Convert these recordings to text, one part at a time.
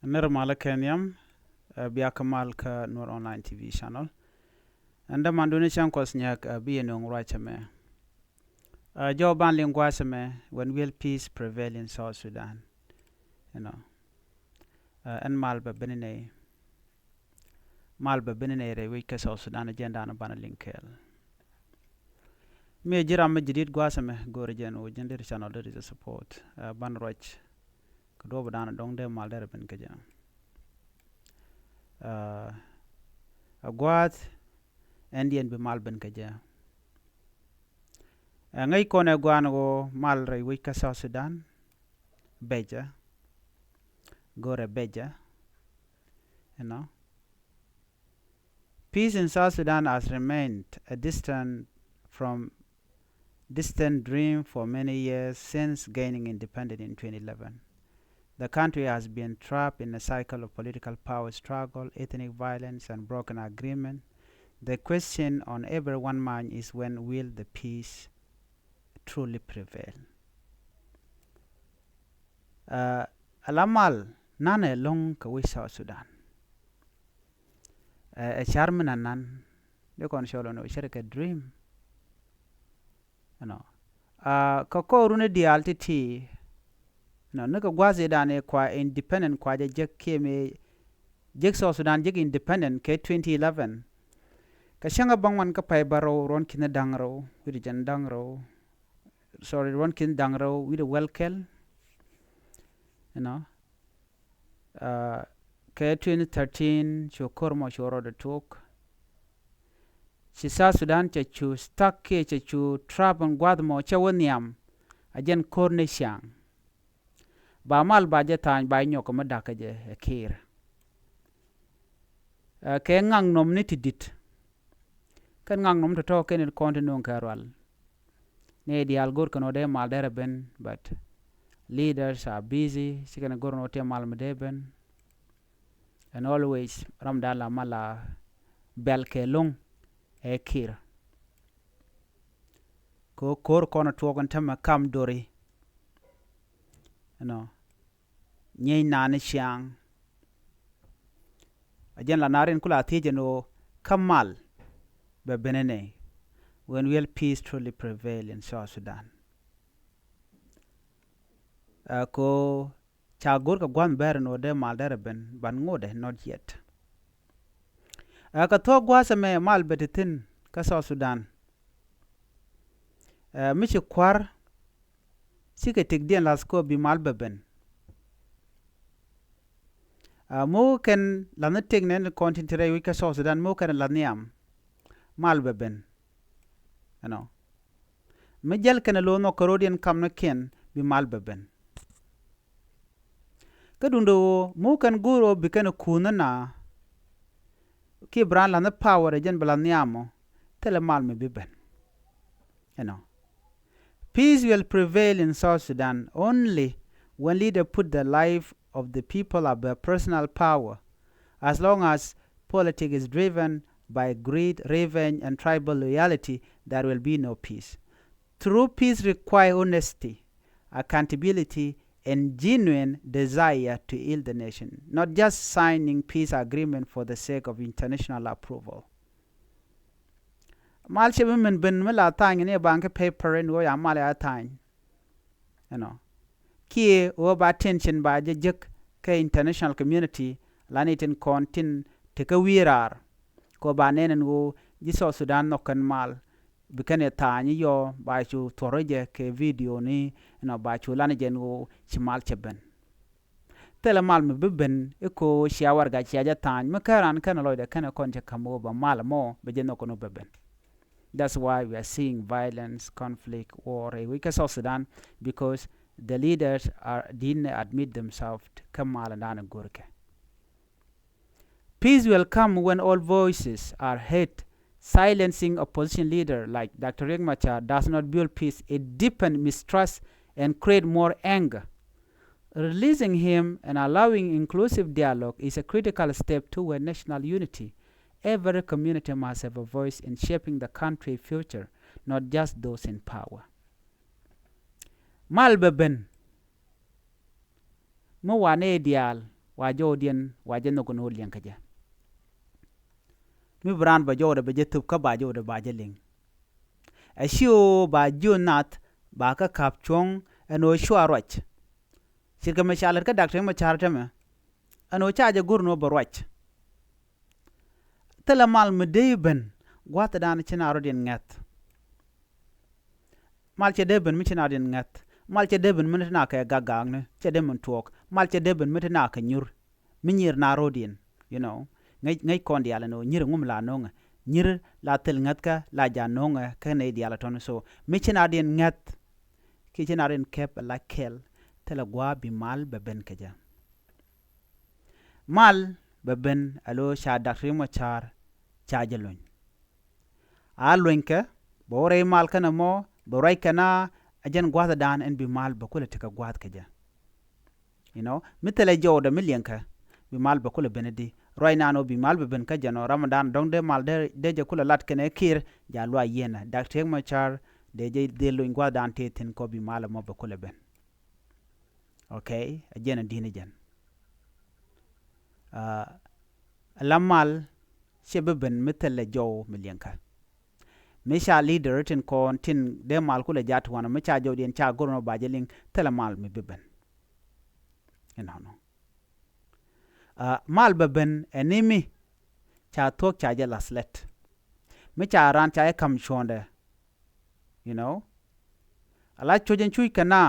Nirmala Kenyam, Biakamal ka Nur Online TV channel. And the Manduni Chankos Nyak be no Rachame. Joe Banling Guasame, when will peace prevail in South Sudan? You know, and Malba Benine Wika South Sudan agenda and Banalinkel. Me Jiram Jidit Guasame, Gorijan, or gender channel that is a support. Banroch, Kodobadan, Dong de Malderben Kajan. Aguat Indian be Malben Kaja. Ngay kone guanago malre wika South Sudan, Beja, Gore Beja, you know. Peace in South Sudan has remained a distant dream for many years since gaining independence in 2011. The country has been trapped in a cycle of political power struggle, ethnic violence, and broken agreement. The question on everyone's mind is, when will the peace truly prevail? Alamal nane long kawi South Sudan. A charmin anan de kon sholo no shirka dream. You know. Kako rune di altiti no naka gwaze dane kwa independent kwa jek keme jek South Sudan jek independent ke 2011. Kashanga bangwan ka pay baro ron kina dangro with jan dangro. Sorry, ron kin dangro with a welkel. You know. Ke 2013 chokormo choro the talk. Si South Sudan chachu stuck ke chachu trap and guadmo chawaniam ajen korne shang. Ba mal ba jatan ba nyoko madaka je kiir. Ke ngang nom ni tidit. Kan ngang nom to talk in continent karwal. Ne di algor kano de mal dereben, but leaders are busy. She can go no te mal medeben. And always ramdala mala belke long e kiir. Ko kor kono tuogon tema kam dori. You know, nyei nane shiang. Ajen la narin kula tije no kamal be benene. When will peace truly prevail in South Sudan? Ko chagur ka gwan ber no de mal derben ban ngode not yet. Ka to gwasa me mal betitin ka South Sudan. Michi kwar sike tigdien lasko bi mal beben. Mo ken lana tignen kontintere wika South Sudan mo ken laniam mal beben. You know. Mijel ken lo no Karodian kam no ken bi mal beben. Kadundo mo ken guro bi ken kuna na ki bran lana power jen balaniamo tele mal me biben. You know. Peace will prevail in South Sudan only when leaders put the life of the people above personal power. As long as politics is driven by greed, revenge, and tribal loyalty, there will be no peace. True peace requires honesty, accountability, and genuine desire to heal the nation, not just signing peace agreement for the sake of international approval. Mal women ben mela tang ne bank paper and we amal atang. You know. Ki over attention by the juk ke international community lanitin kontin teka wirar ko banen wo jiso Sudan no kan mal bikane tani yo ba chu toroje ke video ni no ba chu lanijen wo chimal cheben tele mal me beben eko shawar ga chiaja tan makaran kan loide kan konje kamo ba mal mo be jeno kono beben. That's why we are seeing violence, conflict, war in South Sudan, because the leaders didn't admit themselves to Kamal and Gurke. Peace will come when all voices are heard. Silencing opposition leader like Dr. Riek Machar does not build peace. It deepens mistrust and creates more anger. Releasing him and allowing inclusive dialogue is a critical step toward national unity. Every community must have a voice in shaping the country's future, not just those in power. Malbeben. Mo wane ideal wajo dien waje no kono lien kaje mi bran ba jo da be tup ka ba jo da ba je ling a shio ba jo nat ba ka kap chong ano shwarach shirka me shalar ka doctor ma charta me ano chaje gurno barwach tala mal medeben gwata dan chinaro din ngat mal che deben mi chinaro din ngat mal che deben mi na ka gagang ne che dem tuok mal che deben mi na ka nyur mi nyir na rodin you know ngay kon diala no nyir ngum la no nyir la tel ngat ka la ja no ka ne diala ton so mi chinaro din ngat ki chinaro din kep la kel tala gwa bi mal beben kaja mal beben alo sha doctor mo char chajelon alwenka bore mal kana mo boray kana ajen gwada dan en bi mal bakula tika gwad kaja you know mitele joda milyanka bi mal bakula benedi roy nano bi mal beben kaja no ramadan dong de mal de je kula lat kene kir ja lo yena doctor mo char de je de lo gwada an tetin ko bi mal mo bakula ben okay ajen dine jen lamal shebeben mitele jow milyanka misha leader tin kon tin de mal kula jat wana micha jodien cha gorno bajeling tele mal mi beben no mal beben enemy cha tok cha je laslet micha ran cha kam shonde you know ala chojen chui kana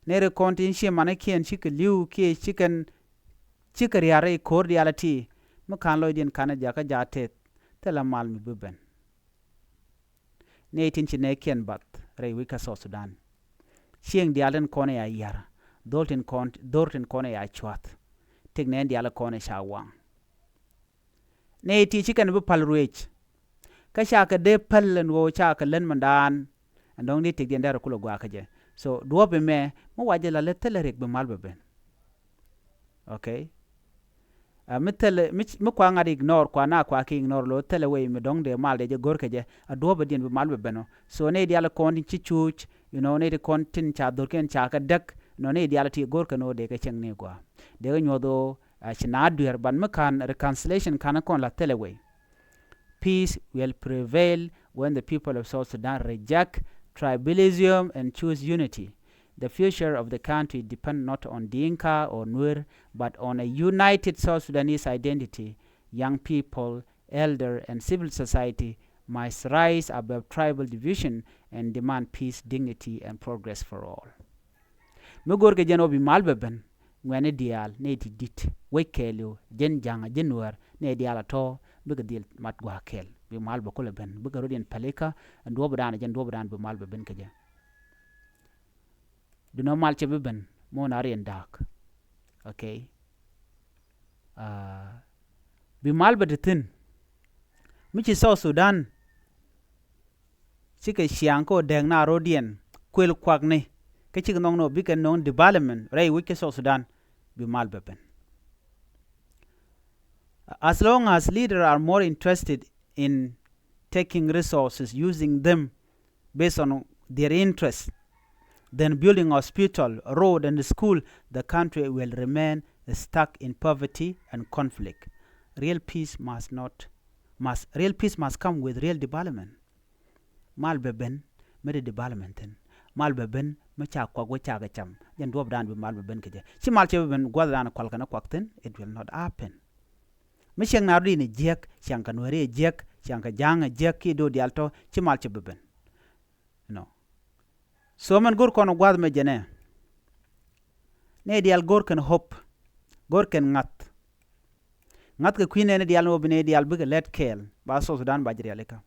nere kontin shi manakien chikliu ke chicken chikariare cordiality mukan loidin kana jaka jate tele mal mi beben ne tin chine ken bat rei wika South Sudan sieng dialen kone ya yar dortin kone ya chwat tigne diala kone shawang ne ti chicken bu palruech ka shaka de pallen wo chaka len mandan andong ni tigden dar kula gwa kaje so duobe me mo waje la letelerek be mal beben okay mitele mi kwa ngadi ignore kwa na kwa ki ignore lo tele we mi dong de mal de je gorke je adoba din bi mal be beno so ne diala kon ci chuch you know ne de kon tin cha dorken cha ka dak no ne diala ti gorke no de ka cheng ne kwa de nyodo china duer ban makan reconciliation kana kon la tele we peace will prevail when the people of South Sudan reject tribalism and choose unity. The future of the country depends not on Dinka or Nuer, but on a united South Sudanese identity. Young people, elder, and civil society must rise above tribal division and demand peace, dignity, and progress for all. Mugor ke jeno bi malbeben ngwane dial ne ti dit wekelu jen janga jenwer ne diala to biga dil mat gwa kel bi malba ko ben biga rodien paleka ndo bodan jen do bodan bi malbeben ke je do no mal chebe ben mo na rien dak okay bi malba de tin michi South Sudan chike shianko deng na rodien kwel kwagne ke chike nong no biga non development rai wike South Sudan bi malba ben. As long as leaders are more interested in taking resources, using them based on their interests, than building a hospital, road, and school, the country will remain stuck in poverty and conflict. Real peace must come with real development. Malbeben, made development. Malbeben, macha kwagwe chaga cham. Jan do dan be malbeben keje. Si malcheben gwadana kwalkana kwakten, it will not happen. Mishang na rini jek, shanka nwere jek, shanka janga jek ki do dialto, chi malche beben. No. So man gur kono gwad me jene. Ne dial gur kan hop, gur kan ngat. Ngat ke queen ne dial no bine dial big let kel, ba South Sudan ba jirialeka.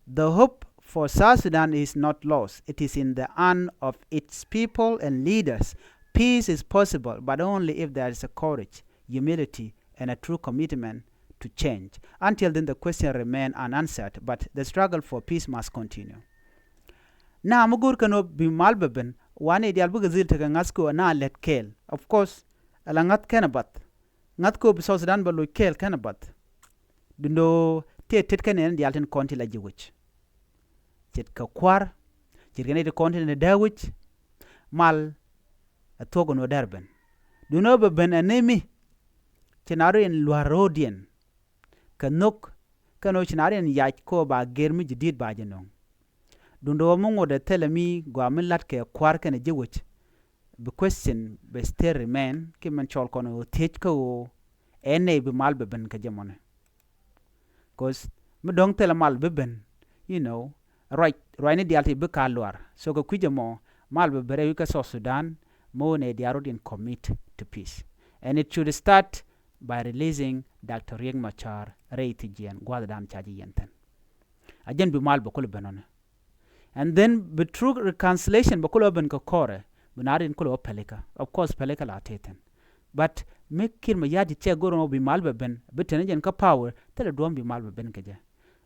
The hope for South Sudan is not lost. It is in the hand of its people and leaders. Peace is possible, but only if there is a courage, humility, and a true commitment to change. Until then, the question remains unanswered, but the struggle for peace must continue. Na mugur kano bi malbeben wane dial buga zil taga ngasko na let kel. Of course, ala ngat kenabat. Ngat ko bi South Sudan balo kel kenabat. Dundo te tet kenen dial ten konti la jiwich. Jet ka kwar, jet kene de konti ne dawich, mal a togo no derben. do no be ben enemy chinarian luarodian kanok kano chinarian yach ko ba germi jidid ba jenong dundo mungo de telemi gwa lat ke kwar kene jewich be question be still remain ki man chol kono tej ko ene be mal be ben ka jamone cause me dong tele mal be ben you know right ni dialti be kalwar so ko kujamo mal be bere ka South Sudan mo ne diarodin commit to peace and it should start by releasing Dr. Riek Machar reiti jian gwada dam chaji yenten ajen be mal be kul benone and then be true reconciliation be kul ben ko kore bunarin kul pelika of course pelika la teten but make kir ma yadi che goro bi mal be ben betene jen ka power tele dom bi mal be ben keje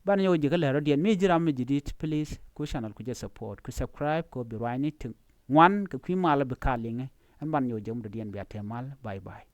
ban yo jiga le rodian mi jira mi jidit please ku channel ku je support ku subscribe ko bi wani to one ku mal be kalinge an ban yo jom rodian bi atemal bye bye